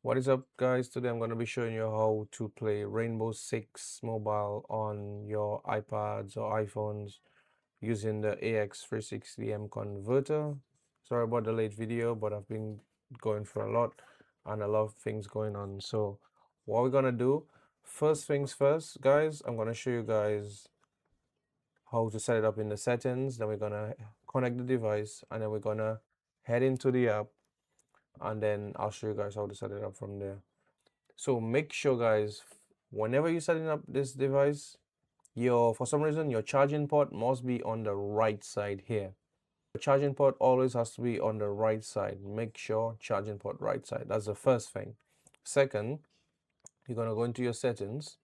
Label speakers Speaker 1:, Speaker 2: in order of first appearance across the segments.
Speaker 1: What is up, guys? Today I'm going to be showing you how to play Rainbow Six Mobile on your iPads or iPhones using the AX360M converter. Sorry about the late video, but I've been going for a lot and a lot of things going on. So what we're going to do, first things first, guys, I'm going to show you guys how to set it up in the settings. Then we're going to connect the device, and then we're going to head into the app, and then I'll show you guys how to set it up from there. So make sure, guys, whenever you're setting up this device, for some reason your charging port must be on the right side here. The charging port always has to be on the right side. Make sure charging port right side. That's the first thing. Second, you're gonna go into your settings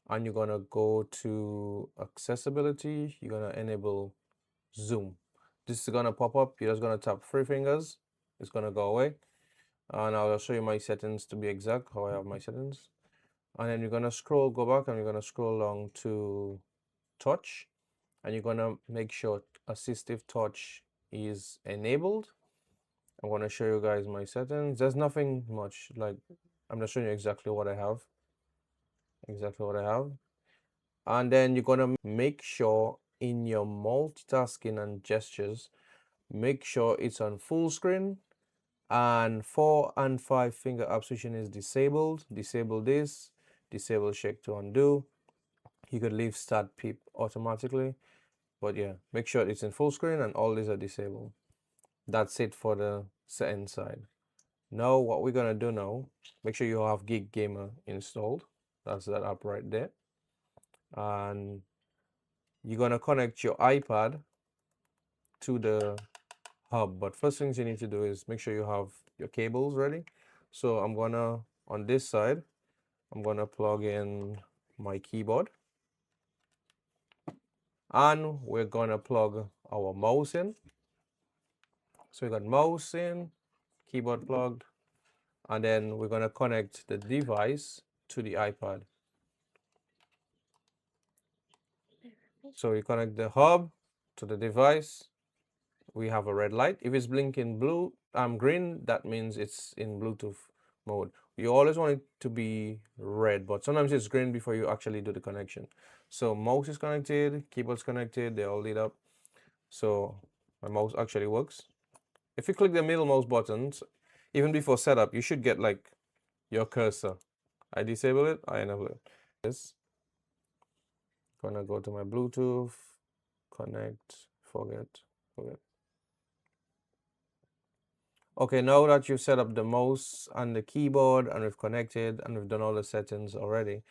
Speaker 1: and you're gonna go to accessibility. You're gonna enable zoom. This is gonna pop up. You're just gonna tap three fingers. It's gonna go away. And I'll show you my settings to be exact, how I have my settings. And then you're gonna go back, and you're gonna scroll along to touch, and you're gonna make sure assistive touch is enabled. I'm gonna show you guys my settings. There's nothing much, like I'm just showing you exactly what I have. And then you're gonna make sure in your multitasking and gestures, make sure it's on full screen, and 4 and 5 finger app switching is disabled. Disable this, disable shake to undo. You could leave start peep automatically, but yeah, make sure it's in full screen and all these are disabled. That's it for the setting side. Now what we're gonna do now, make sure you have Gig Gamer installed. That's that app right there. And you're gonna connect your iPad to the hub, but first things you need to do is make sure you have your cables ready. So I'm gonna, on this side, I'm gonna plug in my keyboard, and we're gonna plug our mouse in. So we got mouse in, keyboard plugged, and then we're gonna connect the device to the iPad. So you connect the hub to the device. We have a red light. If it's blinking green, that means it's in Bluetooth mode. You always want it to be red, but sometimes it's green before you actually do the connection. So mouse is connected, keyboard's connected, they all lit up. So my mouse actually works. If you click the middle mouse buttons, even before setup, you should get like your cursor. I disable it, I enable it. This, gonna go to my Bluetooth, connect, forget. Okay, now that you've set up the mouse and the keyboard and we've connected and we've done all the settings already,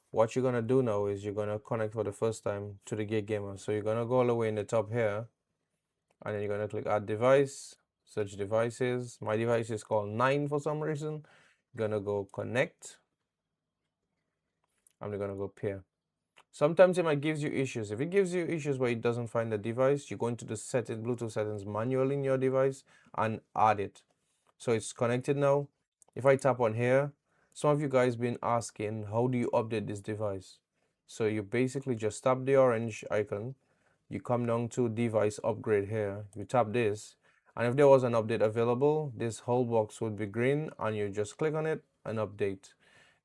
Speaker 1: what you're gonna do now is you're gonna connect for the first time to the Gig Gamer. So you're gonna go all the way in the top here, and then you're gonna click add device, search devices. My device is called 9 for some reason. You're gonna go connect, and we're gonna go pair. Sometimes it might give you issues. If it gives you issues where it doesn't find the device, you go into the Bluetooth settings manually in your device and add it. So it's connected now. If I tap on here, some of you guys been asking, how do you update this device? So you basically just tap the orange icon, you come down to device upgrade here, you tap this, and if there was an update available, this whole box would be green, and you just click on it and update.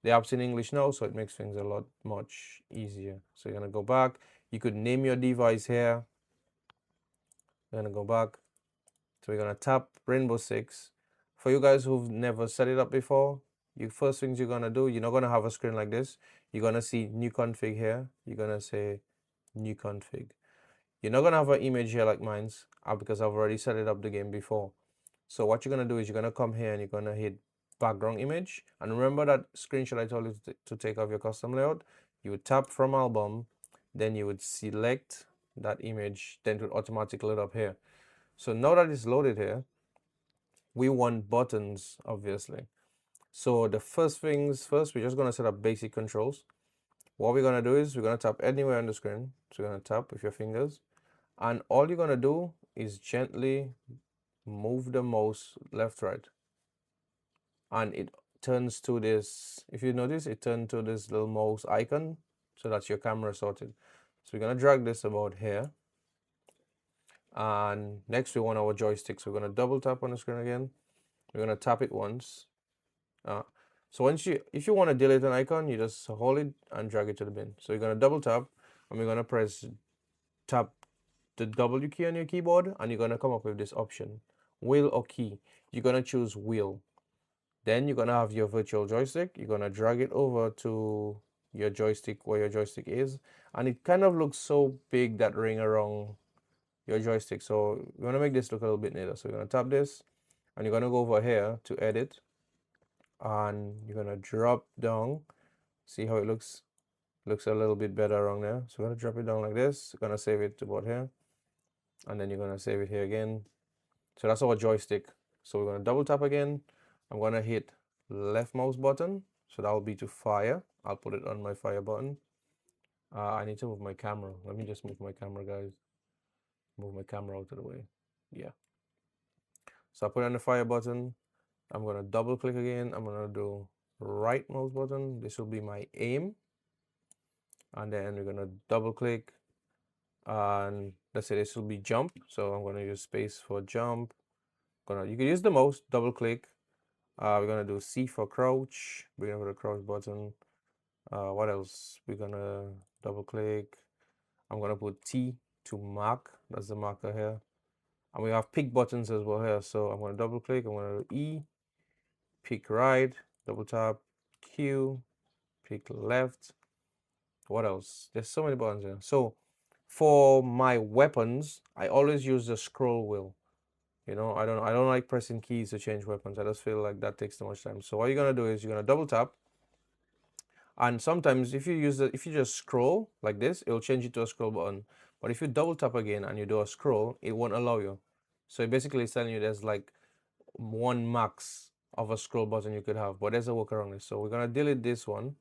Speaker 1: The app's in English now, so it makes things a lot much easier. So you're gonna go back, you could name your device here. We're gonna go back, so we're gonna tap Rainbow Six. For you guys who've never set it up before, first things you're gonna do, you're not gonna have a screen like this. You're gonna see new config here. You're gonna say new config. You're not gonna have an image here like mine's, because I've already set it up the game before. So what you're gonna do is you're gonna come here and you're gonna hit background image. And remember that screenshot I told you to take off your custom layout? You would tap from album, then you would select that image, then it would automatically load up here. So now that it's loaded here, we want buttons, obviously. So the first things first, we're just gonna set up basic controls. What we're gonna do is we're gonna tap anywhere on the screen. So you're gonna tap with your fingers, and all you're gonna do is gently move the mouse left, right, and it turns to this. If you notice, it turned to this little mouse icon. So that's your camera sorted. So we're gonna drag this about here, and next we want our joystick. So we're gonna double tap on the screen again. We're gonna tap it once. So if you want to delete an icon, you just hold it and drag it to the bin. So you're gonna double tap, and we're gonna tap the W key on your keyboard, and you're gonna come up with this option, wheel or key. You're gonna choose wheel. Then you're gonna have your virtual joystick. You're gonna drag it over to your joystick where your joystick is, and it kind of looks so big, that ring around your joystick. So you want to make this look a little bit neater. So you're gonna tap this, and you're gonna go over here to edit, and you're gonna drop down. See how it looks? Looks a little bit better around there. So we're gonna drop it down like this. You're gonna save it to about here, and then you're gonna save it here again. So that's our joystick. So we're gonna double tap again. I'm gonna hit left mouse button. So that will be to fire. I'll put it on my fire button. I need to move my camera. Let me just move my camera, guys. Move my camera out of the way. Yeah. So I put on the fire button. I'm gonna double click again. I'm gonna do right mouse button. This will be my aim. And then we're gonna double click, and let's say this will be jump. So I'm gonna use space for jump. You can use the mouse, double click. We're gonna do C for crouch. We're gonna put a crouch button. What else? We're gonna double click. I'm gonna put T to mark. That's the marker here. And we have pick buttons as well here. So I'm gonna double click. I'm gonna do E, pick right, double tap, Q, pick left. What else? There's so many buttons here. So for my weapons, I always use the scroll wheel. You know, I don't like pressing keys to change weapons. I just feel like that takes too much time. So what you're gonna do is you're gonna double tap, and sometimes if you just scroll like this, it will change it to a scroll button. But if you double tap again and you do a scroll, it won't allow you. So it basically is telling you there's like one max of a scroll button you could have, but there's a workaround. So we're gonna delete this one.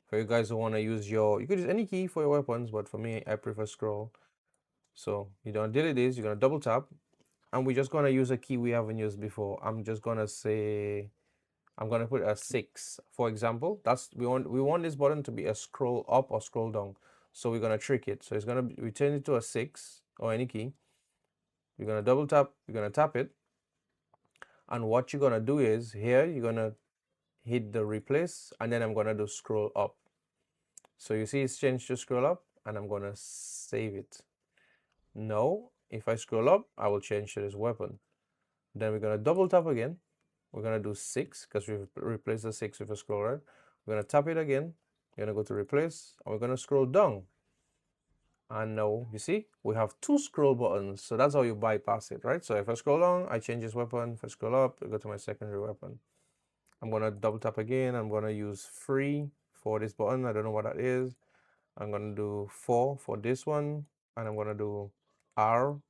Speaker 1: For you guys who want to use you could use any key for your weapons, but for me, I prefer scroll. So you're gonna delete this, you're gonna double tap, and we're just gonna use a key we haven't used before. I'm just gonna say, I'm gonna put a 6, for example. That's we want this button to be a scroll up or scroll down. So we're gonna trick it. So it's gonna be, we turn it to a 6 or any key. You're gonna double tap, you're gonna tap it, and what you're gonna do is here you're gonna hit the replace, and then I'm gonna do scroll up. So you see it's changed to scroll up, and I'm gonna save it. Now, if I scroll up, I will change to this weapon. Then we're gonna double tap again. We're gonna do 6 because we've replaced the 6 with a scroll right. We're gonna tap it again. We're gonna go to replace, and we're gonna scroll down. And now you see we have 2 scroll buttons. So that's how you bypass it, right? So if I scroll down, I change this weapon. If I scroll up, I go to my secondary weapon. I'm gonna double tap again. I'm gonna use 3 for this button. I don't know what that is. I'm gonna do 4 for this one, and I'm gonna do R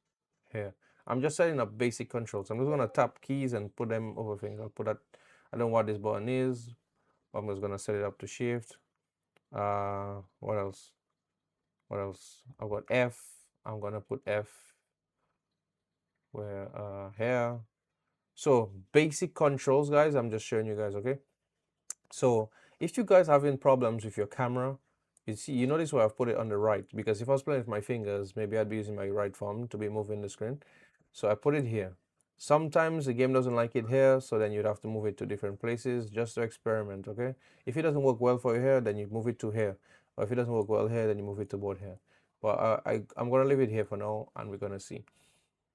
Speaker 1: here. I'm just setting up basic controls. I'm just gonna tap keys and put them over things. I'll put that. I don't know what this button is. I'm just gonna set it up to shift. What else? What else? I've got F. I'm gonna put F where here. So basic controls, guys. I'm just showing you guys, okay? So if you guys having problems with your camera, you notice where I've put it on the right, because if I was playing with my fingers, maybe I'd be using my right thumb to be moving the screen. So I put it here. Sometimes the game doesn't like it here, so then you'd have to move it to different places just to experiment, okay? If it doesn't work well for you here, then you move it to here. Or if it doesn't work well here, then you move it to both here. But I'm gonna leave it here for now, and we're gonna see.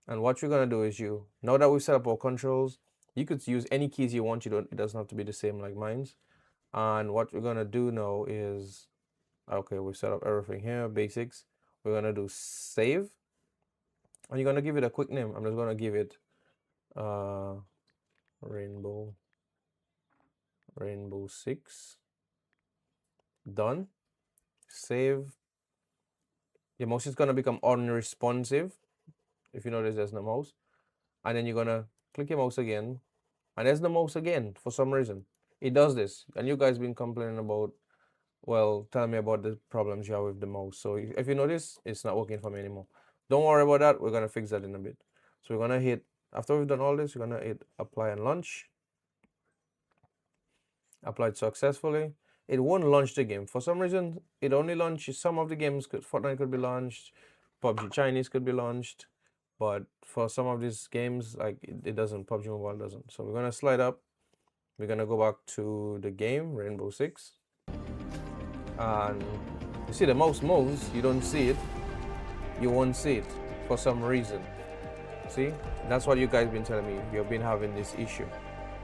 Speaker 1: And what you're gonna do is now that we've set up our controls, you could use any keys you want. It doesn't have to be the same like mine's. And what we're gonna do now is, okay, we set up everything here, basics. We're gonna do save, and you're gonna give it a quick name. I'm just gonna give it rainbow 6. Done. Save. Your mouse is gonna become unresponsive. If you notice, there's no mouse, and then you're gonna click your mouse again, and there's no mouse again for some reason. It does this, and you guys been complaining about, well, tell me about the problems you have with the mouse. So if you notice, it's not working for me anymore. Don't worry about that. We're gonna fix that in a bit. So we're gonna hit, after we've done all this, we're gonna hit apply and launch. Applied successfully. It won't launch the game. For some reason, it only launches some of the games. Fortnite could be launched, PUBG Chinese could be launched, but for some of these games, like it doesn't, PUBG Mobile doesn't. So we're gonna slide up. We're gonna go back to the game, Rainbow Six. And you see the mouse moves, you don't see it. You won't see it for some reason. See? That's what you guys been telling me. You've been having this issue.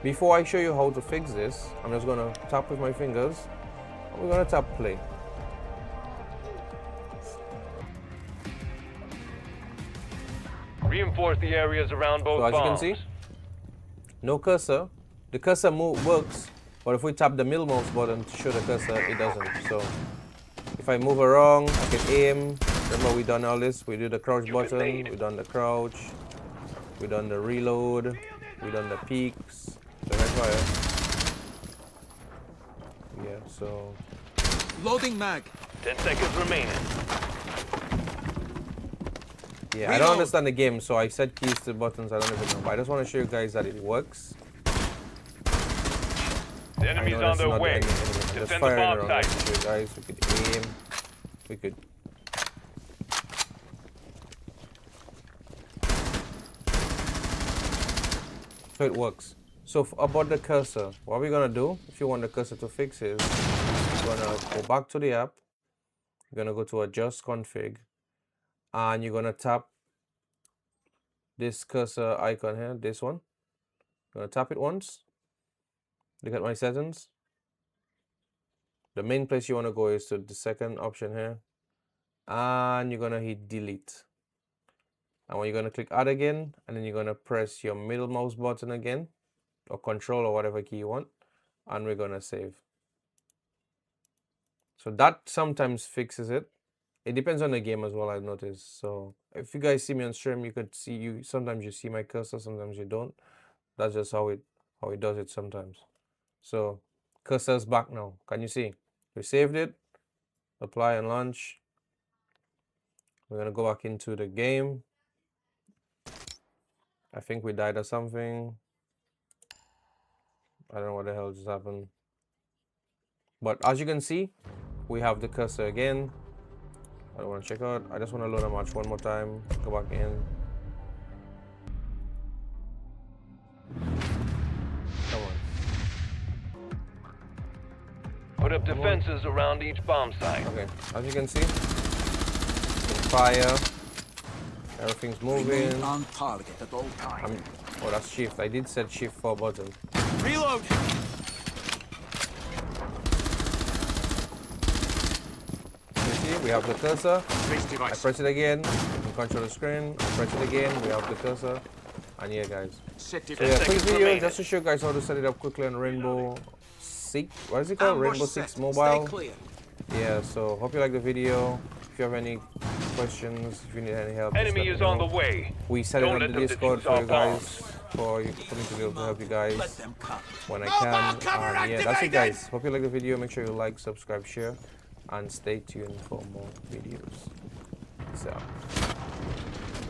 Speaker 1: Before I show you how to fix this, I'm just gonna tap with my fingers. And we're gonna tap play.
Speaker 2: Reinforce the areas around both
Speaker 1: So as you
Speaker 2: bombs.
Speaker 1: can see, no cursor. The cursor move works, but if we tap the middle mouse button to show the cursor, it doesn't. So if I move around, I can aim. Remember, we done all this. We do the crouch button. We done the crouch. We done the reload. We done the peaks. So that's why. Yeah. So.
Speaker 3: Loading mag.
Speaker 2: 10 seconds remaining.
Speaker 1: Yeah, I don't understand the game, so I set keys to buttons. I don't even know, but I just want to show you guys that it works.
Speaker 2: The enemy's on their way.
Speaker 1: I'm just
Speaker 2: Defend the
Speaker 1: firing
Speaker 2: bomb
Speaker 1: around
Speaker 2: site.
Speaker 1: to show you guys. We could aim. We could. So it works. So about the cursor, what we're gonna do, if you want the cursor to fix, is you're gonna go back to the app. You're gonna go to adjust config, and you're gonna tap this cursor icon here, this one. I'm gonna tap it once. Look at my settings. The main place you want to go is to the second option here, and you're gonna hit delete. And when you're gonna click add again, and then you're gonna press your middle mouse button again, or control or whatever key you want, and we're gonna save. So that sometimes fixes it. It depends on the game as well, I've noticed. So if you guys see me on stream, you could see sometimes you see my cursor, sometimes you don't. That's just how it does it sometimes. So cursor's back now. Can you see? We saved it. Apply and launch. We're gonna go back into the game. I think we died or something. I don't know what the hell just happened. But as you can see, we have the cursor again. I don't want to check out. I just want to load a match one more time. Go back in. Come on.
Speaker 2: Put up defenses around each bomb site.
Speaker 1: Okay, as you can see, fire. Everything's moving.
Speaker 3: Remain on target at all times.
Speaker 1: Oh, that's shift. I did set shift for button.
Speaker 3: Reload.
Speaker 1: You see, we have the cursor. I press it again. You can control the screen. I press it again. We have the cursor. And yeah, guys. So yeah, quick video just to show you guys how to set it up quickly on Rainbow Six. What is it called? Rainbow Six Mobile. Yeah. So hope you like the video. If you have any questions, if you need any help,
Speaker 2: Enemy is on the way.
Speaker 1: We set it on the Discord for you guys, for me to be able to help you guys when I can. And yeah, that's it, guys. Hope you like the video. Make sure you like, subscribe, share, and stay tuned for more videos. Peace out.